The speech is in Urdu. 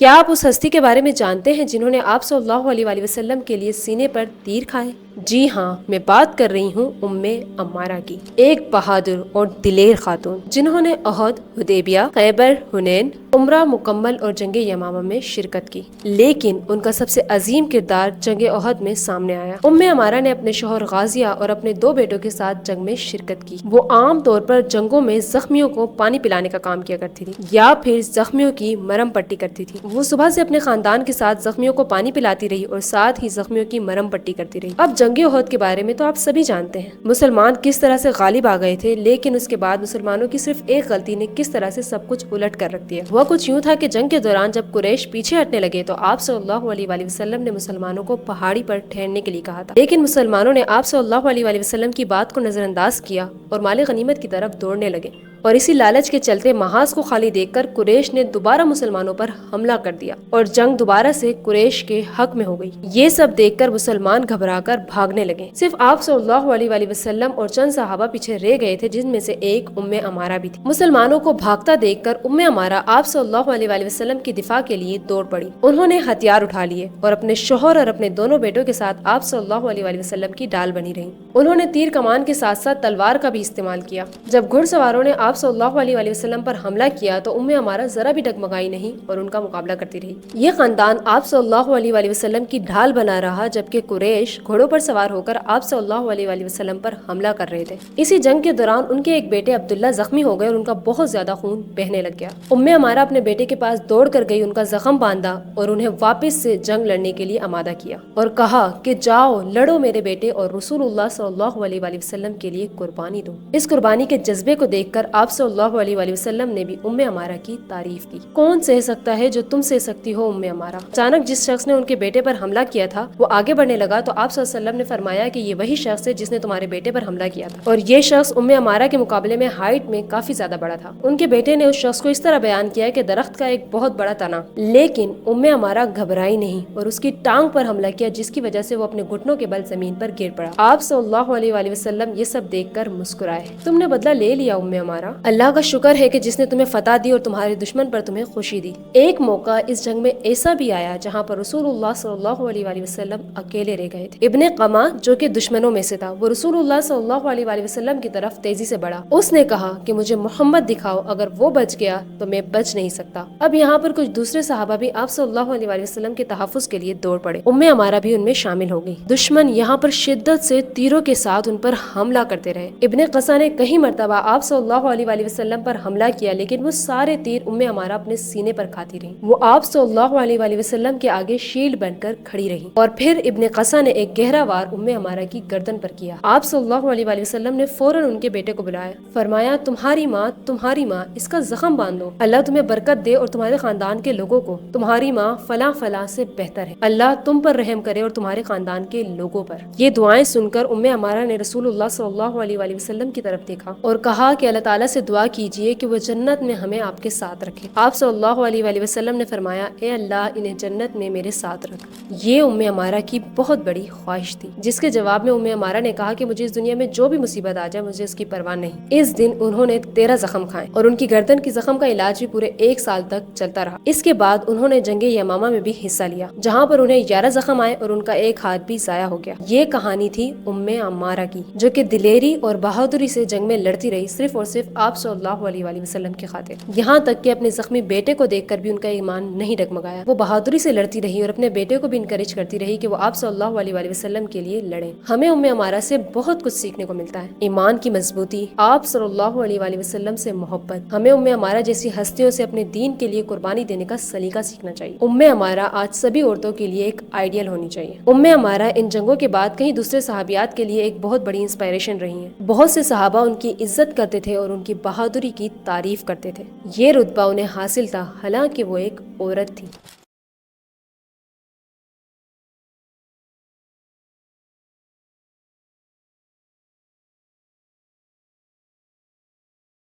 کیا آپ اس ہستی کے بارے میں جانتے ہیں جنہوں نے آپ صلی اللہ علیہ وآلہ وسلم کے لیے سینے پر تیر کھائے؟ جی ہاں، میں بات کر رہی ہوں ام عمارہ کی، ایک بہادر اور دلیر خاتون جنہوں نے احد، حدیبیہ، خیبر، حنین، عمرہ مکمل اور جنگ یمامہ میں شرکت کی، لیکن ان کا سب سے عظیم کردار جنگ احد میں سامنے آیا۔ ام عمارہ نے اپنے شوہر غازیہ اور اپنے 2 بیٹوں کے ساتھ جنگ میں شرکت کی۔ وہ عام طور پر جنگوں میں زخمیوں کو پانی پلانے کا کام کیا کرتی تھی یا پھر زخمیوں کی مرہم پٹی کرتی تھی۔ وہ صبح سے اپنے خاندان کے ساتھ زخمیوں کو پانی پلاتی رہی اور ساتھ ہی زخمیوں کی مرہم پٹی کرتی رہی۔ اب جنگ احد کے بارے میں تو آپ سبھی جانتے ہیں، مسلمان کس طرح سے غالب آ گئے تھے، لیکن اس کے بعد مسلمانوں کی صرف ایک غلطی نے کس طرح سے سب کچھ الٹ کر رکھ دیا۔ وہ کچھ یوں تھا کہ جنگ کے دوران جب قریش پیچھے ہٹنے لگے تو آپ صلی اللہ علیہ وآلہ وسلم نے مسلمانوں کو پہاڑی پر ٹھہرنے کے لیے کہا تھا، لیکن مسلمانوں نے آپ صلی اللہ علیہ وآلہ وسلم کی بات کو نظر انداز کیا اور مال غنیمت کی طرف دوڑنے لگے، اور اسی لالچ کے چلتے محاذ کو خالی دیکھ کر قریش نے دوبارہ مسلمانوں پر حملہ کر دیا اور جنگ دوبارہ سے قریش کے حق میں ہو گئی۔ یہ سب دیکھ کر مسلمان گھبرا کر بھاگنے لگے۔ صرف آپ صلی اللہ علیہ وآلہ وسلم اور چند صحابہ پیچھے رہ گئے تھے، جن میں سے ایک ام عمارہ بھی تھی۔ مسلمانوں کو بھاگتا دیکھ کر ام عمارہ آپ صلی اللہ علیہ وآلہ وسلم کی دفاع کے لیے دوڑ پڑی۔ انہوں نے ہتھیار اٹھا لیے اور اپنے شوہر اور اپنے دونوں بیٹوں کے ساتھ آپ صلی اللہ علیہ وآلہ وسلم کی ڈال بنی رہی۔ انہوں نے تیر کمان کے ساتھ ساتھ تلوار کا بھی استعمال کیا۔ جب گھڑ سواروں نے آپ صلی اللہ علیہ وآلہ وسلم پر حملہ کیا تو ام عمارہ ذرا بھی ڈگمگائی نہیں اور ان کا مقابلہ کرتی رہی۔ یہ خاندان آپ صلی اللہ علیہ وآلہ وسلم کی ڈھال بنا رہا، جبکہ قریش گھوڑوں پر سوار ہو کر آپ صلی اللہ علیہ وآلہ وسلم پر حملہ کر رہے تھے۔ اسی جنگ کے دوران ان کے ایک بیٹے عبداللہ زخمی ہو گئے اور ان کا بہت زیادہ خون بہنے لگ گیا۔ ام عمارہ اپنے بیٹے کے پاس دوڑ کر گئی، ان کا زخم باندھا اور انہیں واپس سے جنگ لڑنے کے لیے آمادہ کیا اور کہا کہ جاؤ لڑو میرے بیٹے اور رسول اللہ صلی اللہ علیہ وآلہ وسلم کے لیے قربانی دو۔ اس قربانی کے جذبے کو دیکھ کر آپ صلی اللہ علیہ وآلہ وسلم نے بھی ام عمارہ کی تعریف کی۔ کون سہ سکتا ہے جو تم سہ سکتی ہو ام عمارہ۔ اچانک جس شخص نے ان کے بیٹے پر حملہ کیا تھا وہ آگے بڑھنے لگا تو آپ صلی اللہ علیہ وسلم نے فرمایا کہ یہ وہی شخص ہے جس نے تمہارے بیٹے پر حملہ کیا تھا، اور یہ شخص ام عمارہ کے مقابلے میں ہائٹ میں کافی زیادہ بڑا تھا۔ ان کے بیٹے نے اس شخص کو اس طرح بیان کیا کہ درخت کا ایک بہت بڑا تنا، لیکن ام عمارہ گھبرائی نہیں اور اس کی ٹانگ پر حملہ کیا، جس کی وجہ سے وہ اپنے گھٹنوں کے بل زمین پر گر پڑا۔ آپ صلی اللہ علیہ وآلہ وسلم یہ سب دیکھ کر مسکرائے۔ تم نے بدلہ لے لیا ام عمارہ، اللہ کا شکر ہے کہ جس نے تمہیں فتح دی اور تمہارے دشمن پر تمہیں خوشی دی۔ ایک موقع اس جنگ میں ایسا بھی آیا جہاں پر رسول اللہ صلی اللہ علیہ وآلہ وسلم اکیلے رہ گئے تھے۔ ابن قما جو کہ دشمنوں میں سے تھا، وہ رسول اللہ صلی اللہ علیہ وآلہ وسلم کی طرف تیزی سے بڑھا۔ اس نے کہا کہ مجھے محمد دکھاؤ، اگر وہ بچ گیا تو میں بچ نہیں سکتا۔ اب یہاں پر کچھ دوسرے صحابہ بھی آپ صلی اللہ علیہ وآلہ وسلم کے تحفظ کے لیے دوڑ پڑے۔ ام عمارہ بھی ان میں شامل ہو گئی۔ دشمن یہاں پر شدت سے تیروں کے ساتھ ان پر حملہ کرتے رہے۔ ابن قصہ نے کئی مرتبہ آپ صلی اللہ علیہ وآلہ وسلم پر حملہ کیا، لیکن وہ سارے تیر ام عمارہ اپنے سینے پر کھاتی رہی۔ وہ آپ صلی اللہ علیہ وآلہ وسلم کے آگے شیلڈ بن کر کھڑی رہی، اور پھر ابن قصہ نے ایک گہرا وار ام عمارہ کی گردن پر کیا۔ آپ صلی اللہ علیہ وآلہ وسلم نے فوراً ان کے بیٹے کو بلایا، فرمایا تمہاری ماں اس کا زخم باندھو، اللہ تمہیں برکت دے اور تمہارے خاندان کے لوگوں کو، تمہاری ماں فلاں فلاں سے بہتر ہے، اللہ تم پر رحم کرے اور تمہارے خاندان کے لوگوں پر۔ یہ دعائیں سن کر ام عمارہ نے رسول اللہ صلی اللہ علیہ وآلہ وسلم کی طرف دیکھا اور کہا کہ اللہ تعالیٰ سے دعا کیجئے کہ وہ جنت میں ہمیں آپ کے ساتھ رکھے۔ آپ صلی اللہ علیہ وآلہ وسلم نے فرمایا اے اللہ انہیں جنت میں میرے ساتھ رکھ۔ یہ ام عمارہ کی بہت بڑی خواہش تھی، جس کے جواب میں ام عمارہ نے کہا کہ مجھے اس دنیا میں جو بھی مصیبت آ جائے مجھے اس کی پرواہ نہیں۔ اس دن انہوں نے 13 زخم کھائے اور ان کی گردن کی زخم کا علاج بھی پورے 1 سال تک چلتا رہا۔ اس کے بعد انہوں نے جنگ یمامہ میں بھی حصہ لیا، جہاں پر انہیں 11 زخم آئے اور ان کا ایک ہاتھ بھی ضائع ہو گیا۔ یہ کہانی تھی ام عمارہ کی، جو کہ دلیری اور بہادری سے جنگ میں لڑتی رہی، صرف اور صرف آپ صلی اللہ علیہ وآلہ وسلم کی خاطر، یہاں تک کہ اپنے زخمی بیٹے کو دیکھ کر بھی ان کا ایمان نہیں ڈگمگایا۔ وہ بہادری سے لڑتی رہی اور اپنے بیٹے کو بھی انکریج کرتی رہی کہ وہ آپ صلی اللہ علیہ وآلہ وسلم کے لیے لڑیں۔ ہمیں ام عمارہ سے بہت کچھ سیکھنے کو ملتا ہے، ایمان کی مضبوطی، آپ صلی اللہ علیہ وآلہ وسلم سے محبت۔ ہمیں ام عمارہ جیسی ہستیوں سے اپنے دین کے لیے قربانی دینے کا سلیقہ سیکھنا چاہیے۔ ام عمارہ آج سبھی عورتوں کے لیے ایک آئیڈیل ہونی چاہیے۔ ام عمارہ ان جنگوں کے بعد کئی دوسرے صحابیات کے لیے ایک بہت بڑی انسپائریشن رہی ہیں۔ بہت سے صحابہ ان کی عزت کرتے تھے اور ان کی بہادری کی تعریف کرتے تھے۔ یہ رتبہ انہیں حاصل تھا حالانکہ وہ ایک عورت تھی۔